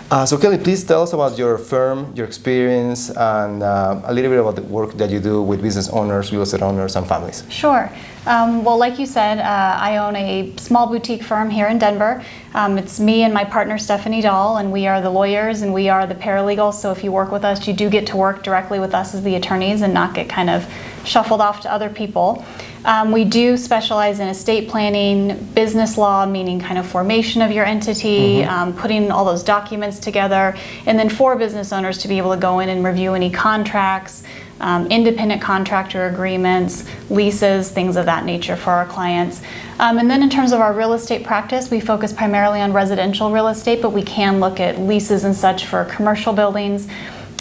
So Kelly, please tell us about your firm, your experience, and a little bit about the work that you do with business owners, real estate owners, and families. Sure. Well, like you said, I own a small boutique firm here in Denver. It's me and my partner, Stephanie Dahl, and we are the lawyers and we are the paralegals. So if you work with us, you do get to work directly with us as the attorneys and not get kind of shuffled off to other people. We do specialize in estate planning, business law, meaning kind of formation of your entity, putting all those documents together, and then for business owners to be able to go in and review any contracts, independent contractor agreements, leases, things of that nature for our clients. And then in terms of our real estate practice, we focus primarily on residential real estate, but we can look at leases and such for commercial buildings.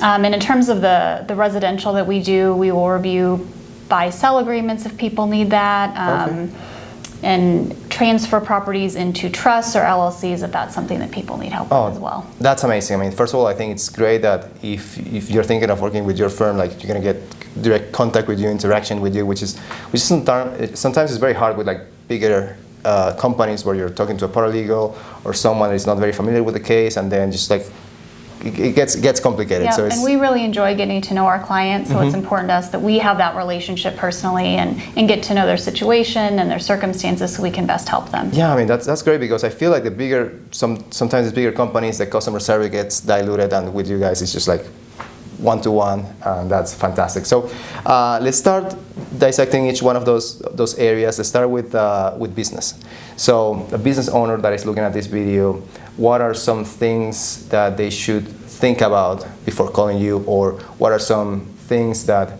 And in terms of the residential that we do, we will review buy-sell agreements if people need that, and transfer properties into trusts or LLCs if that's something that people need help with as well. That's amazing. I mean, first of all, I think it's great that if you're thinking of working with your firm, like you're gonna get direct contact with you, interaction with you, which is sometimes it's very hard with like bigger companies where you're talking to a paralegal or someone that's not very familiar with the case, and then just like it gets complicated. Yeah, so and we really enjoy getting to know our clients, so it's important to us that we have that relationship personally and get to know their situation and their circumstances so we can best help them. Yeah, I mean, that's great because I feel like sometimes the bigger companies, the customer service gets diluted, and with you guys it's just like one-to-one, and that's fantastic. So let's start dissecting each one of those areas. Let's start with business. So a business owner that is looking at this video, what are some things that they should think about before calling you, or what are some things that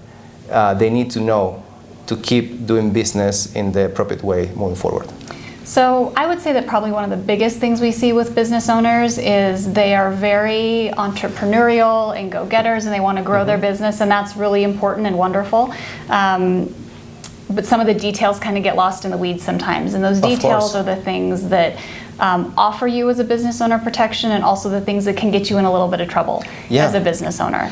they need to know to keep doing business in the appropriate way moving forward? So I would say that probably one of the biggest things we see with business owners is they are very entrepreneurial and go-getters, and they want to grow their business, and that's really important and wonderful. But some of the details kind of get lost in the weeds sometimes, and those details are the things that offer you as a business owner protection, and also the things that can get you in a little bit of trouble as a business owner.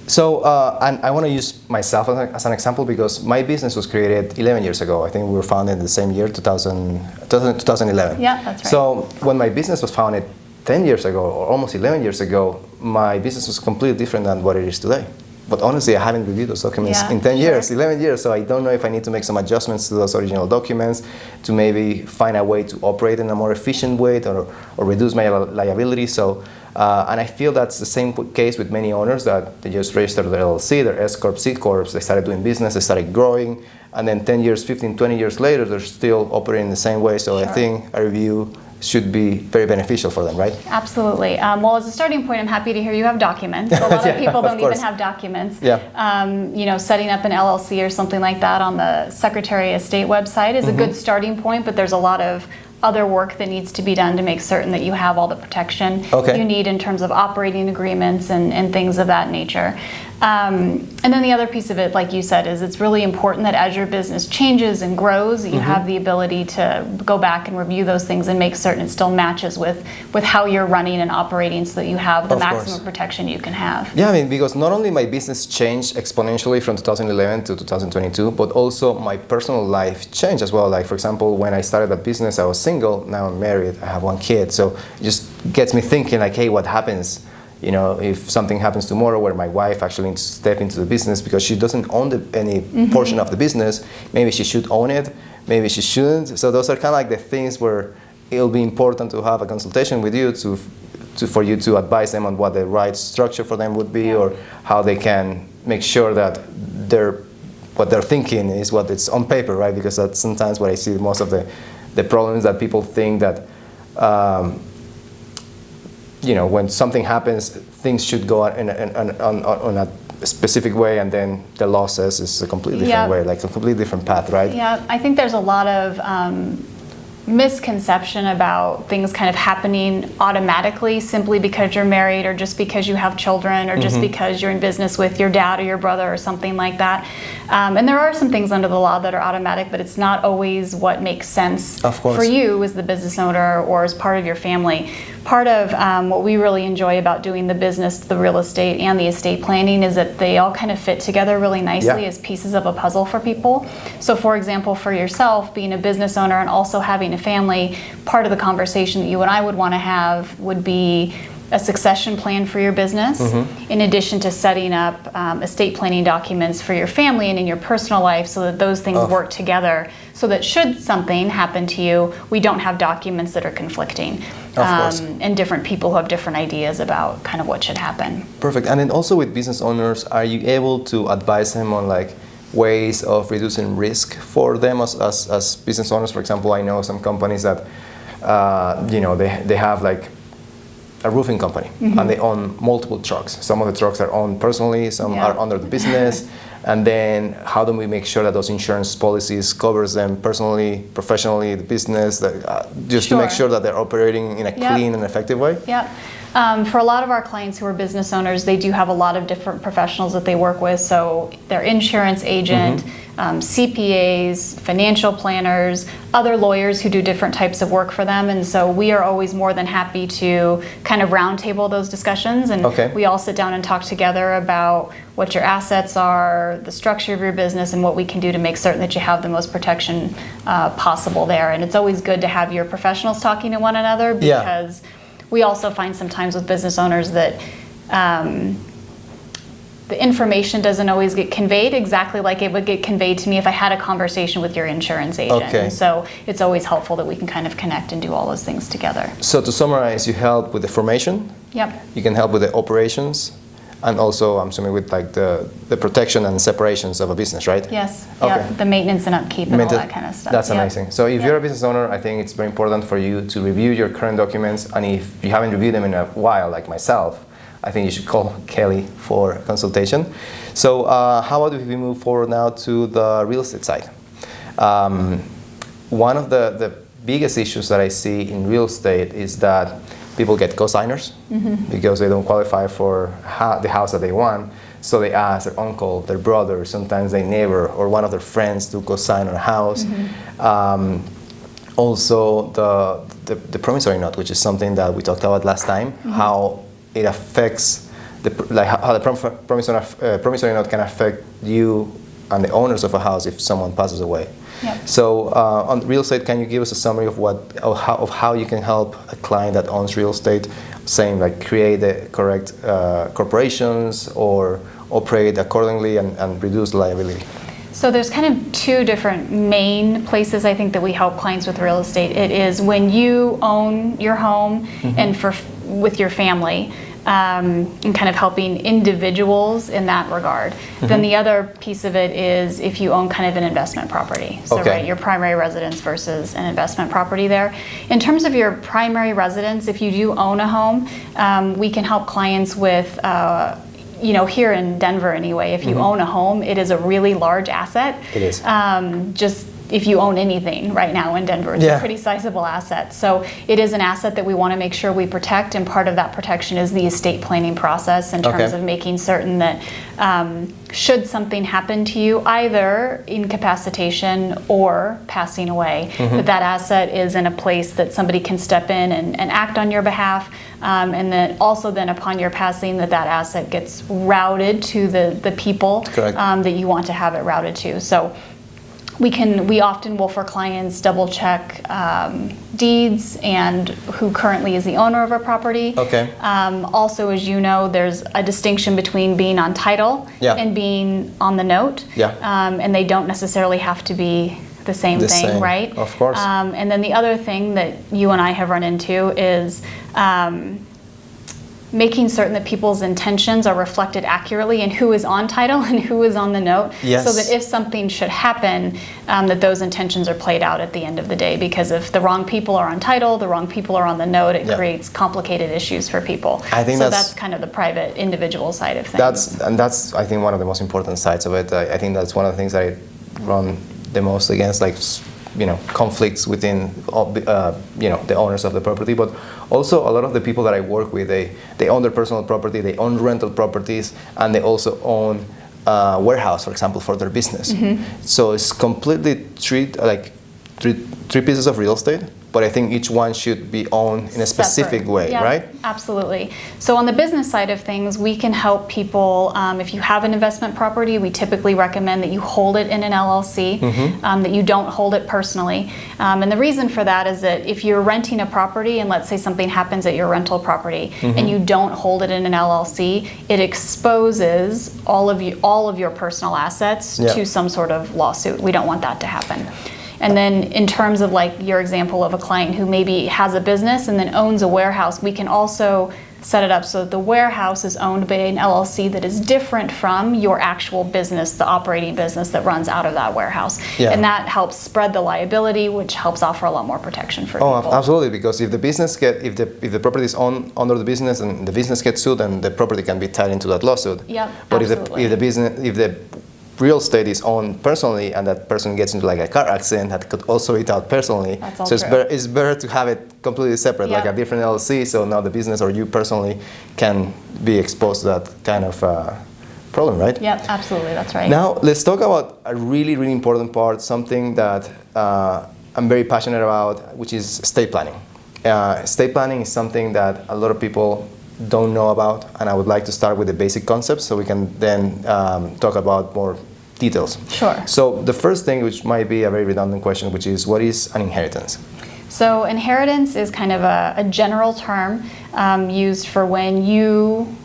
So, and I want to use myself as an example because my business was created 11 years ago. I think we were founded in the same year, 2011. Yeah, that's right. So when my business was founded 10 years ago, or almost 11 years ago, my business was completely different than what it is today. But honestly, I haven't reviewed those documents in 10 years, 11 years, so I don't know if I need to make some adjustments to those original documents to maybe find a way to operate in a more efficient way or reduce my liability. So, and I feel that's the same case with many owners that they just registered their LLC, their S Corp, C Corps, they started doing business, they started growing, and then 10 years, 15, 20 years later, they're still operating the same way. So I think a review should be very beneficial for them, right? Absolutely. Well, as a starting point, I'm happy to hear you have documents. A lot of people don't even have documents. You know, setting up an LLC or something like that on the Secretary of State website is a good starting point, but there's a lot of other work that needs to be done to make certain that you have all the protection you need in terms of operating agreements and things of that nature. And then the other piece of it, like you said, is it's really important that as your business changes and grows, that you have the ability to go back and review those things and make certain it still matches with how you're running and operating so that you have the maximum protection you can have. Yeah, I mean, because not only my business changed exponentially from 2011 to 2022, but also my personal life changed as well. Like, for example, when I started that business, I was single. Now I'm married. I have one kid. So it just gets me thinking, like, hey, what happens? You know, if something happens tomorrow where my wife actually needs to step into the business because she doesn't own any portion of the business, maybe she should own it, maybe she shouldn't. So those are kind of like the things where it'll be important to have a consultation with you for you to advise them on what the right structure for them would be, or how they can make sure that what they're thinking is what it's on paper, right? Because that's sometimes what I see most of the problems, that people think that you know, when something happens, things should go on a specific way, and then the law says it's a completely different way, like a completely different path, right? Yeah, I think there's a lot of misconception about things kind of happening automatically simply because you're married, or just because you have children, or just because you're in business with your dad or your brother or something like that. And there are some things under the law that are automatic, but it's not always what makes sense for you as the business owner or as part of your family. Part of what we really enjoy about doing the business, the real estate, and the estate planning is that they all kind of fit together really nicely as pieces of a puzzle for people. So for example, for yourself, being a business owner and also having a family, part of the conversation that you and I would want to have would be, a succession plan for your business, in addition to setting up estate planning documents for your family and in your personal life, so that those things work together, so that should something happen to you, we don't have documents that are conflicting. And different people who have different ideas about kind of what should happen. Perfect. And then also with business owners, are you able to advise them on like ways of reducing risk for them as business owners? For example, I know some companies that they have like a roofing company and they own multiple trucks. Some of the trucks are owned personally, some are under the business. And then how do we make sure that those insurance policies covers them personally, professionally, the business, just to make sure that they're operating in a clean and effective way? For a lot of our clients who are business owners, they do have a lot of different professionals that they work with. So their insurance agent, CPAs, financial planners, other lawyers who do different types of work for them. And so we are always more than happy to kind of roundtable those discussions. And we all sit down and talk together about what your assets are, the structure of your business, and what we can do to make certain that you have the most protection possible there. And it's always good to have your professionals talking to one another, because we also find sometimes with business owners that the information doesn't always get conveyed exactly like it would get conveyed to me if I had a conversation with your insurance agent. And so it's always helpful that we can kind of connect and do all those things together. So to summarize, you help with the formation. You can help with the operations, and also I'm assuming with like the protection and separations of a business, right? Yes. The maintenance and upkeep and all that kind of stuff. That's amazing. So if you're a business owner, I think it's very important for you to review your current documents, and if you haven't reviewed them in a while, like myself, I think you should call Kelly for consultation. So how about if we move forward now to the real estate side? One of the biggest issues that I see in real estate is that people get co-signers because they don't qualify for the house that they want. So they ask their uncle, their brother, sometimes their neighbor, or one of their friends to co-sign on a house. Also, the promissory note, which is something that we talked about last time, how it affects how the promissory note can affect you and the owners of a house if someone passes away. So on real estate, can you give us a summary of how you can help a client that owns real estate, saying like create the correct corporations or operate accordingly and reduce liability? So there's kind of two different main places I think that we help clients with real estate. It is when you own your home and with your family, and kind of helping individuals in that regard. Then the other piece of it is if you own kind of an investment property. So right, your primary residence versus an investment property there. In terms of your primary residence, if you do own a home, we can help clients with here in Denver anyway, if you own a home, it is a really large asset. It is. Just if you own anything right now in Denver, it's a pretty sizable asset. So it is an asset that we want to make sure we protect, and part of that protection is the estate planning process in terms of making certain that should something happen to you, either incapacitation or passing away, that asset is in a place that somebody can step in and act on your behalf, and then also then upon your passing that asset gets routed to the people that you want to have it routed to. So we often will, for clients, double check deeds and who currently is the owner of a property. Also, as you know, there's a distinction between being on title and being on the note. And they don't necessarily have to be the same thing, right? Of course. And then the other thing that you and I have run into is making certain that people's intentions are reflected accurately in who is on title and who is on the note, so that if something should happen, that those intentions are played out at the end of the day. Because if the wrong people are on title, the wrong people are on the note, it creates complicated issues for people. I think that's kind of the private individual side of things. That's I think one of the most important sides of it. I think that's one of the things that I run the most against, like conflicts within the owners of the property, but also a lot of the people that I work with, they own their personal property, they own rental properties, and they also own a warehouse, for example, for their business. So it's completely three pieces of real estate, but I think each one should be owned in a specific way, yeah, right? Absolutely. So on the business side of things, we can help people. If you have an investment property, we typically recommend that you hold it in an LLC, that you don't hold it personally. And the reason for that is that if you're renting a property and let's say something happens at your rental property and you don't hold it in an LLC, it exposes all of your personal assets to some sort of lawsuit. We don't want that to happen. And then in terms of like your example of a client who maybe has a business and then owns a warehouse, we can also set it up so that the warehouse is owned by an LLC that is different from your actual business, the operating business that runs out of that warehouse. Yeah. And that helps spread the liability, which helps offer a lot more protection for people. Oh, absolutely, because if the business if the property is owned under the business and the business gets sued, then the property can be tied into that lawsuit. Yep, but absolutely. if the real estate is owned personally and that person gets into like a car accident, that could also be out personally. That's all so true. It's better to have it completely separate, like a different LLC, so now the business or you personally can be exposed to that kind of problem, right? Yep, absolutely, that's right. Now let's talk about a really, really important part, something that I'm very passionate about, which is estate planning. Estate planning is something that a lot of people don't know about, and I would like to start with the basic concepts so we can then talk about more details. Sure. So the first thing, which might be a very redundant question, which is what is an inheritance? So inheritance is kind of a general term used for when you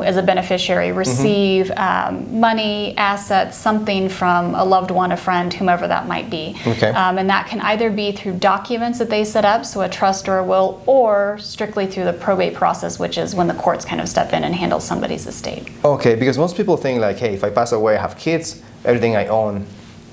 as a beneficiary receive money, assets, something from a loved one, a friend, whomever that might be. Okay. And that can either be through documents that they set up, so a trust or a will, or strictly through the probate process, which is when the courts kind of step in and handle somebody's estate. Okay, because most people think like, hey, if I pass away, I have kids, everything I own,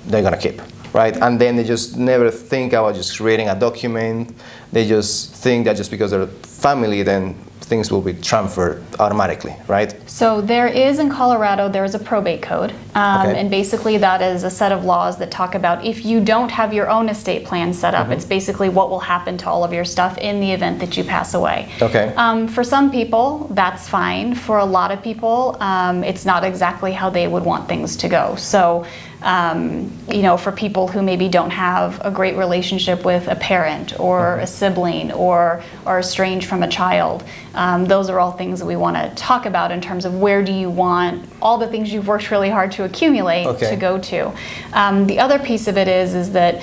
they're gonna keep, right? And then they just never think about just creating a document. They just think that just because they're family, then things will be transferred automatically, right? So there is in Colorado, there is a probate code. And basically that is a set of laws that talk about if you don't have your own estate plan set up, it's basically what will happen to all of your stuff in the event that you pass away. Okay. For some people, that's fine. For a lot of people, it's not exactly how they would want things to go. So for people who maybe don't have a great relationship with a parent or a sibling or are estranged from a child, those are all things that we want to talk about in terms of where do you want all the things you've worked really hard to accumulate to go to. The other piece of it is that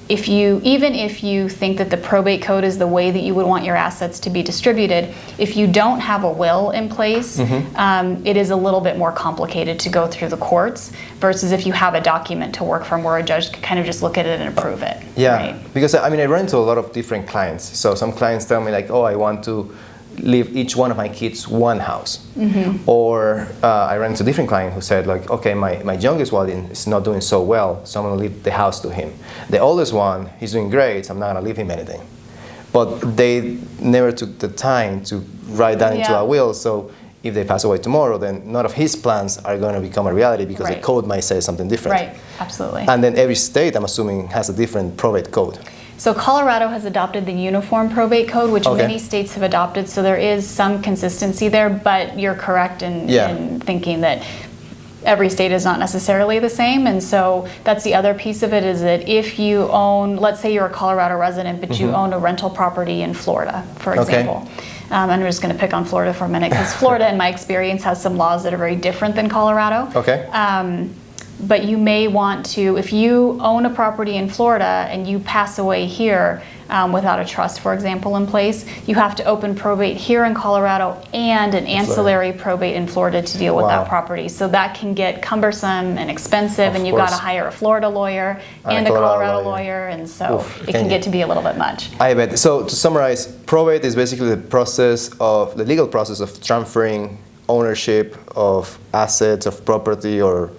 even if you think that the probate code is the way that you would want your assets to be distributed, if you don't have a will in place, it is a little bit more complicated to go through the courts versus if you have a document to work from where a judge can kind of just look at it and approve it. Yeah, right? because I run into a lot of different clients. So some clients tell me like, oh, I want to leave each one of my kids one house. Or I ran into a different client who said like, okay, my youngest one is not doing so well, so I'm gonna leave the house to him. The oldest one, he's doing great, so I'm not gonna leave him anything. But they never took the time to write that into a will, so if they pass away tomorrow, then none of his plans are gonna become a reality because the code might say something different. Right, absolutely. And then every state, I'm assuming, has a different probate code. So Colorado has adopted the Uniform Probate Code, which many states have adopted, so there is some consistency there, but you're correct in thinking that every state is not necessarily the same, and so that's the other piece of it is that if you own, let's say you're a Colorado resident, but you own a rental property in Florida, for example. I'm just going to pick on Florida for a minute, because Florida, in my experience, has some laws that are very different than Colorado. But you may want to, if you own a property in Florida and you pass away here without a trust, for example, in place, you have to open probate here in Colorado and an ancillary probate in Florida to deal with that property. So that can get cumbersome and expensive, and you've got to hire a Florida lawyer and a Colorado lawyer, and so it can get to be a little bit much. I bet. So to summarize, probate is basically the legal process of transferring ownership of assets, of property or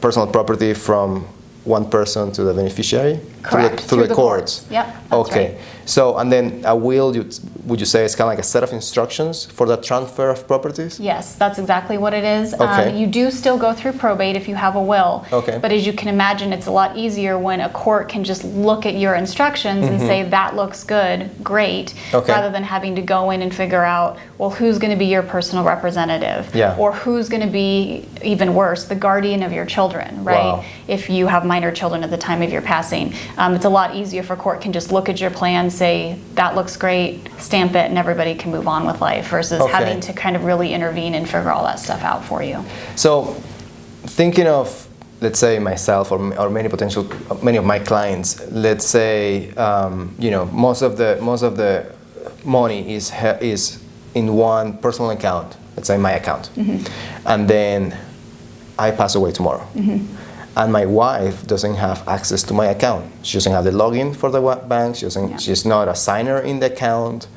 personal property from one person to the beneficiary? Correct. Through the courts? Yep. Okay. Right. So, and then a will, would you say, is kind of like a set of instructions for the transfer of properties? Yes, that's exactly what it is. Okay. You do still go through probate if you have a will. Okay. But as you can imagine, it's a lot easier when a court can just look at your instructions and say, that looks good, great, rather than having to go in and figure out, well, who's going to be your personal representative? Or who's going to be, even worse, the guardian of your children, right? If you have minor children at the time of your passing. It's a lot easier if a court can just look at your plan, say, that looks great, stamp it, and everybody can move on with life, versus having to kind of really intervene and figure all that stuff out for you. So, thinking of, let's say, myself or many of my clients, let's say, most of the money is in one personal account, let's say my account, and then I pass away tomorrow. And my wife doesn't have access to my account. She doesn't have the login for the bank. She's not a signer in the account.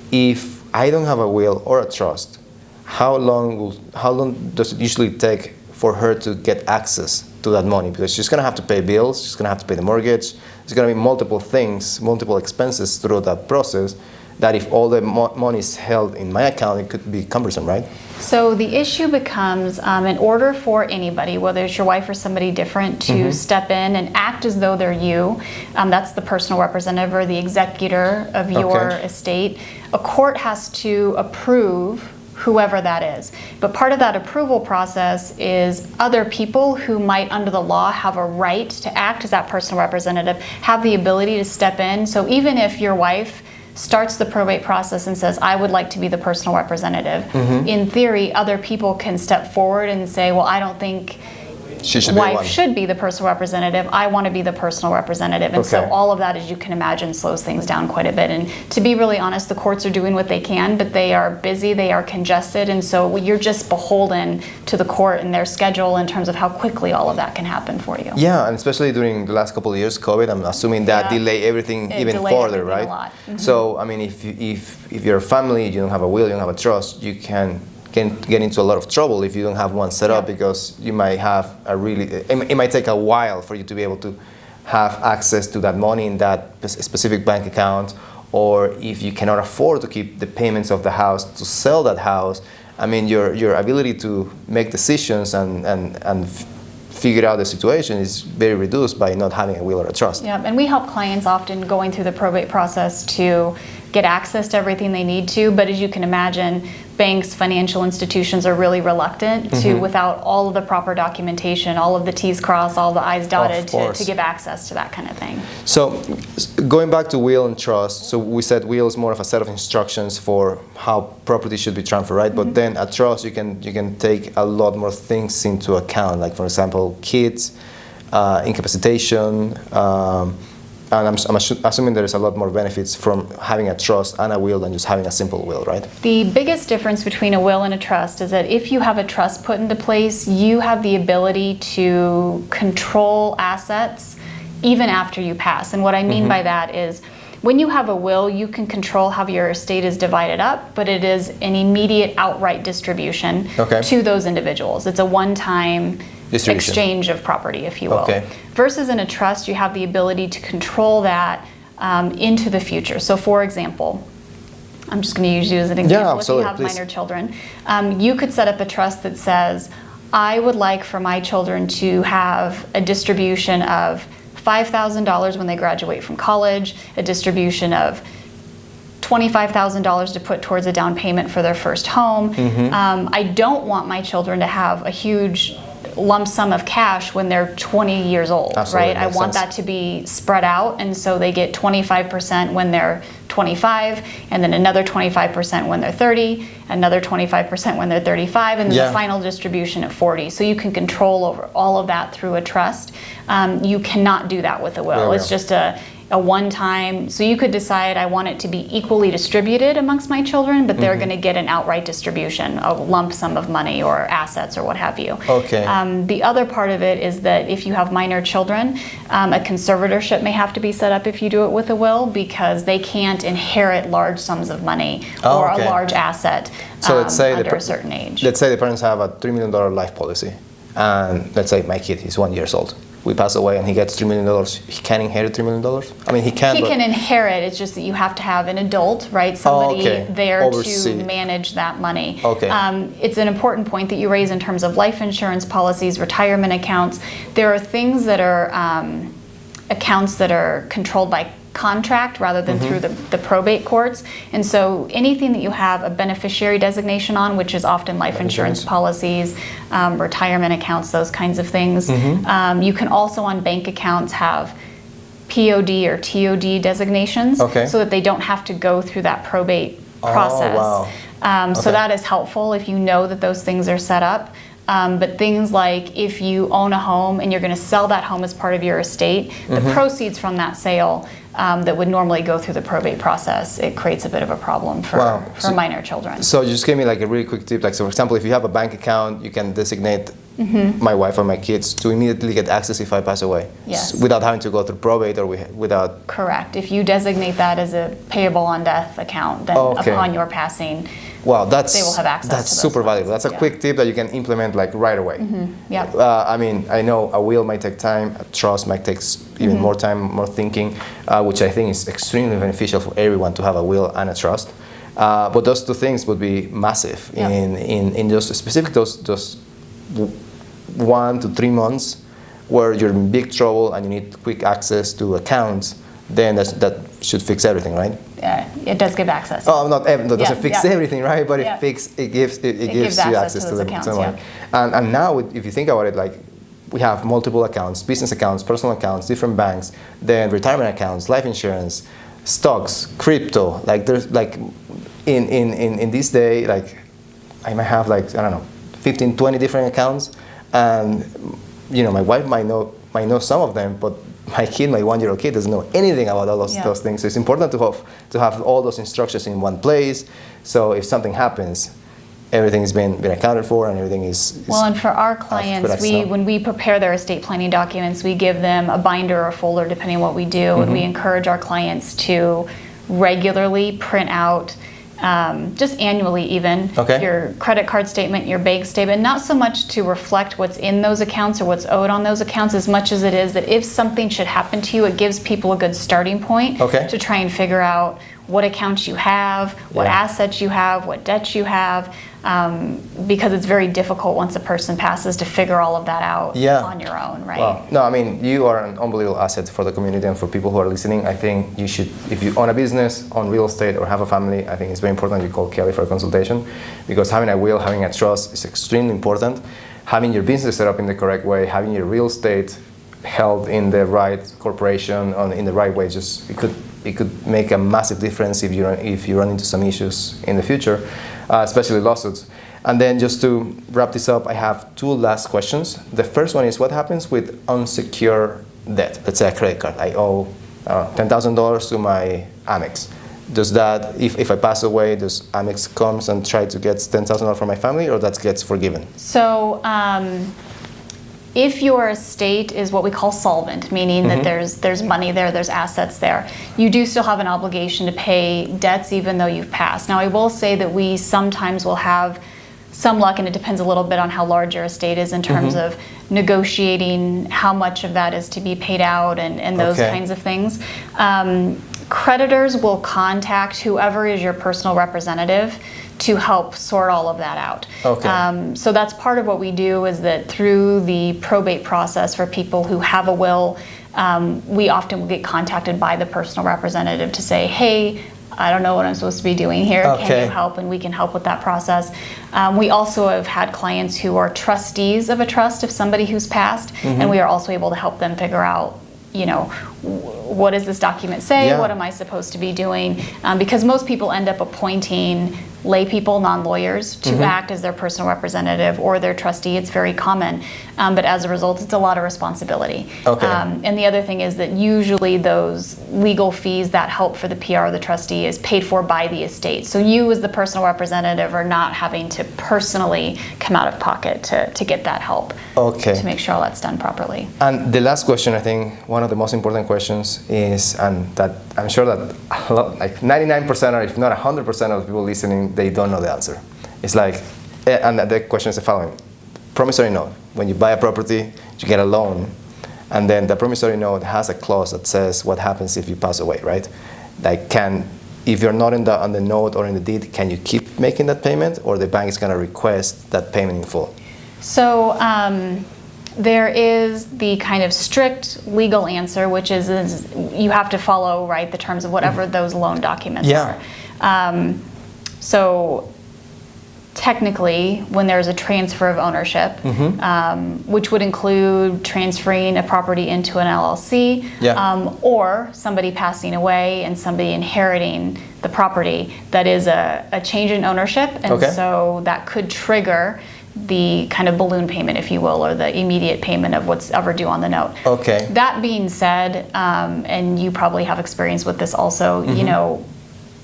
If I don't have a will or a trust, how long does it usually take for her to get access to that money? Because she's going to have to pay bills. She's going to have to pay the mortgage. There's going to be multiple things, multiple expenses through that process, that if all the money is held in my account, it could be cumbersome, right? So the issue becomes, in order for anybody, whether it's your wife or somebody different, to step in and act as though they're you, that's the personal representative or the executor of your estate, a court has to approve whoever that is. But part of that approval process is other people who might, under the law, have a right to act as that personal representative, have the ability to step in. So even if your wife starts the probate process and says, I would like to be the personal representative, in theory, other people can step forward and say, well, I don't think wife should be the personal representative. I want to be the personal representative. And so all of that, as you can imagine, slows things down quite a bit. And to be really honest, the courts are doing what they can, but they are busy, they are congested, and so you're just beholden to the court and their schedule in terms of how quickly all of that can happen for you. Yeah, and especially during the last couple of years, COVID, I'm assuming that delay everything even further, right? A lot. So, I mean, if you're a family, you don't have a will, you don't have a trust, you can get into a lot of trouble if you don't have one set up, because you might have it might take a while for you to be able to have access to that money in that specific bank account, or if you cannot afford to keep the payments of the house, to sell that house. I mean, your ability to make decisions and figure out the situation is very reduced by not having a will or a trust. Yeah, and we help clients often going through the probate process to get access to everything they need to, but as you can imagine, banks, financial institutions are really reluctant to, without all of the proper documentation, all of the T's crossed, all the I's dotted, to give access to that kind of thing. So going back to will and trust, so we said will is more of a set of instructions for how property should be transferred, right? But then a trust, you can take a lot more things into account, like for example, kids, incapacitation, and I'm assuming there's a lot more benefits from having a trust and a will than just having a simple will, right? The biggest difference between a will and a trust is that if you have a trust put into place, you have the ability to control assets even after you pass. And what I mean by that is, when you have a will, you can control how your estate is divided up, but it is an immediate outright distribution to those individuals. It's a one-time exchange of property, if you will. Versus in a trust, you have the ability to control that into the future. So for example, I'm just going to use you as an example. If you have minor children, you could set up a trust that says, I would like for my children to have a distribution of $5,000 when they graduate from college, a distribution of $25,000 to put towards a down payment for their first home. I don't want my children to have a huge lump sum of cash when they're 20 years old, right? I want that to be spread out, and so they get 25% when they're 25, and then another 25% when they're 30, another 25% when they're 35, and then the final distribution at 40. So you can control over all of that through a trust. You cannot do that with a will. It's just a one-time, so you could decide, I want it to be equally distributed amongst my children, but they're going to get an outright distribution, a lump sum of money or assets or what have you. The other part of it is that if you have minor children, a conservatorship may have to be set up if you do it with a will, because they can't inherit large sums of money or a large asset let's say under a certain age. Let's say the parents have a $3 million life policy, and let's say my kid is 1 year old. We pass away and he gets $3 million. He can inherit $3 million? I mean, he can. He can inherit. It's just that you have to have an adult, right? Somebody there to manage that money. It's an important point that you raise in terms of life insurance policies, retirement accounts. There are things that are accounts that are controlled by contract rather than through the probate courts, and so anything that you have a beneficiary designation on, which is often life insurance policies, retirement accounts, those kinds of things. You can also on bank accounts have POD or TOD designations, Okay. so that they don't have to go through that probate process. Oh, wow. So Okay. that is helpful if you know that those things are set up. But things like if you own a home and you're going to sell that home as part of your estate, the proceeds from that sale that would normally go through the probate process, it creates a bit of a problem for, Wow. for minor children. So you just gave me like a really quick tip. Like, so for example, if you have a bank account, you can designate my wife or my kids to immediately get access if I pass away. Yes. Without having to go through probate or without. Correct. If you designate that as a payable on death account, then Okay. upon your passing, Wow, that's they will have access that's to those super funds. valuable. That's a Yeah. quick tip that you can implement like right away. Yep. I mean, I know a will might take time, a trust might take even more time, more thinking, which I think is extremely beneficial for everyone to have a will and a trust. But those two things would be massive Yep. in just specific those 1 to 3 months where you're in big trouble and you need quick access to accounts. Then that should fix everything, right? It does give access. Oh, not that doesn't fix yeah. everything, right? But Yeah. it gives you access to those the accounts, money. yeah. And now, if you think about it, like we have multiple accounts: business accounts, personal accounts, different banks, then retirement accounts, life insurance, stocks, crypto. Like there's like in this day, like I might have like I don't know, 15, 20 different accounts, and you know my wife might know some of them, but my kid, my 1-year-old kid, doesn't know anything about all those things. So it's important to have all those instructions in one place. So if something happens, everything's been accounted for and everything is Well, and for our clients, when we prepare their estate planning documents, we give them a binder or a folder, depending on what we do, and we encourage our clients to regularly print out, just annually even, your credit card statement, your bank statement, not so much to reflect what's in those accounts or what's owed on those accounts as much as it is that if something should happen to you, it gives people a good starting point to try and figure out what accounts you have, what assets you have, what debts you have, because it's very difficult once a person passes to figure all of that out on your own, right? Wow. No, I mean, you are an unbelievable asset for the community and for people who are listening. I think you should, if you own a business, own real estate, or have a family, I think it's very important you call Kelly for a consultation, because having a will, having a trust is extremely important. Having your business set up in the correct way, having your real estate held in the right corporation, in the right way, just it could make a massive difference if you run into some issues in the future, especially lawsuits. And then just to wrap this up, I have 2 last questions. The first one is, what happens with unsecured debt? Let's say a credit card. I owe $10,000 to my Amex. Does that, if I pass away, does Amex comes and try to get $10,000 from my family, or that gets forgiven? So, if your estate is what we call solvent, meaning that there's money there, there's assets there, you do still have an obligation to pay debts even though you've passed. Now, I will say that we sometimes will have some luck, and it depends a little bit on how large your estate is in terms of negotiating how much of that is to be paid out and those kinds of things. Creditors will contact whoever is your personal representative to help sort all of that out. So that's part of what we do, is that through the probate process for people who have a will, we often will get contacted by the personal representative to say, hey, I don't know what I'm supposed to be doing here. Can you help? And we can help with that process. We also have had clients who are trustees of a trust of somebody who's passed, and we are also able to help them figure out, you know, what does this document say? What am I supposed to be doing? Because most people end up appointing lay people, non-lawyers, to act as their personal representative or their trustee. It's very common, but as a result, it's a lot of responsibility. And the other thing is that usually those legal fees, that help for the PR of the trustee, is paid for by the estate. So you as the personal representative are not having to personally come out of pocket to get that help, to make sure all that's done properly. And the last question, I think one of the most important questions is, and that I'm sure that a lot, like 99% or if not 100% of the people listening, they don't know the answer. It's like, and the question is the following: promissory note. When you buy a property, you get a loan, and then the promissory note has a clause that says what happens if you pass away, right? Like, if you're not on the note or in the deed, can you keep making that payment, or the bank is going to request that payment in full? So there is the kind of strict legal answer, which is you have to follow, right, the terms of whatever those loan documents are. So technically, when there's a transfer of ownership, which would include transferring a property into an LLC, or somebody passing away and somebody inheriting the property, that is a change in ownership, and so that could trigger the kind of balloon payment, if you will, or the immediate payment of what's ever due on the note. Okay. That being said, and you probably have experience with this also, you know,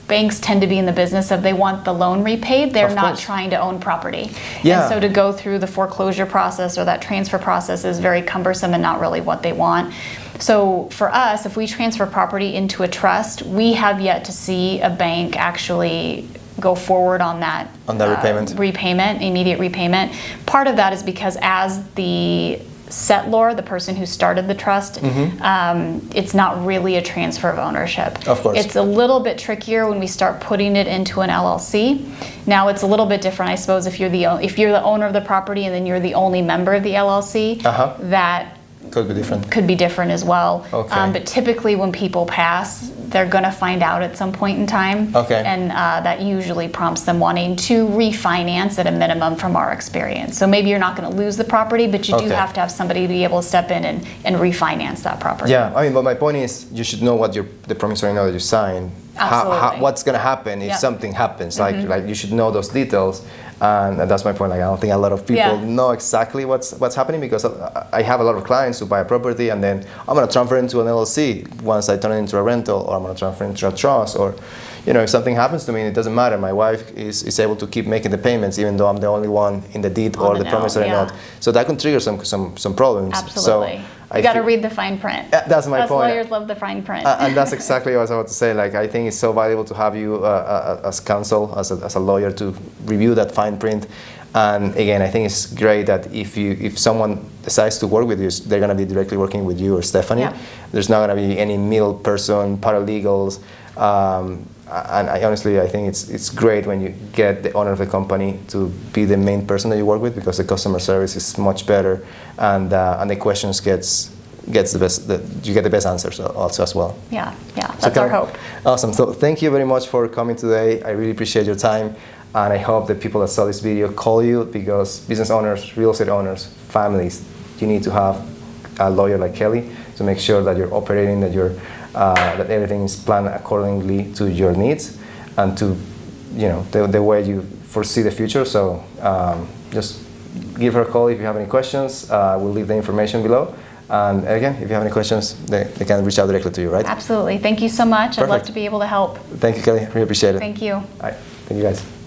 banks tend to be in the business of they want the loan repaid. They're not trying to own property. Yeah. And so to go through the foreclosure process or that transfer process is very cumbersome and not really what they want. So for us, if we transfer property into a trust, we have yet to see a bank actually go forward on that repayment, immediate repayment. Part of that is because as the settlor, the person who started the trust, it's not really a transfer of ownership. Of course. It's a little bit trickier when we start putting it into an LLC. Now it's a little bit different, I suppose, if you're the owner of the property and then you're the only member of the LLC, that could be different as well. But typically when people pass, they're going to find out at some point in time, and that usually prompts them wanting to refinance at a minimum from our experience. So maybe you're not going to lose the property, but you do have to have somebody to be able to step in and refinance that property. Yeah, I mean, but my point is you should know what the promissory note that you sign, what's going to happen if something happens. Like you should know those details. And that's my point. Like I don't think a lot of people know exactly what's happening, because I have a lot of clients who buy a property and then I'm going to transfer it into an LLC once I turn it into a rental, or I'm going to transfer it into a trust, or if something happens to me, it doesn't matter. My wife is able to keep making the payments even though I'm the only one in the deed or the promissory note. So that can trigger some problems. Absolutely. So you got to read the fine print. That's my point. Lawyers love the fine print. And that's exactly what I was about to say. Like I think it's so valuable to have you as counsel, as a lawyer, to review that fine print. And again, I think it's great that if someone decides to work with you, they're going to be directly working with you or Stephanie. There's not going to be any middle person, paralegals. And I think it's great when you get the owner of the company to be the main person that you work with, because the customer service is much better, and the questions gets the best. You get the best answers also as well. Yeah, that's our hope. Awesome. So thank you very much for coming today. I really appreciate your time, and I hope the people that saw this video call you, because business owners, real estate owners, families, you need to have a lawyer like Kelly to make sure that you're operating, that everything is planned accordingly to your needs and to the way you foresee the future. So just give her a call if you have any questions. We'll leave the information below. And again, if you have any questions, they can reach out directly to you, right? Absolutely. Thank you so much. I'd love to be able to help. Thank you, Kelly. Really appreciate it. Thank you. All right. Thank you, guys.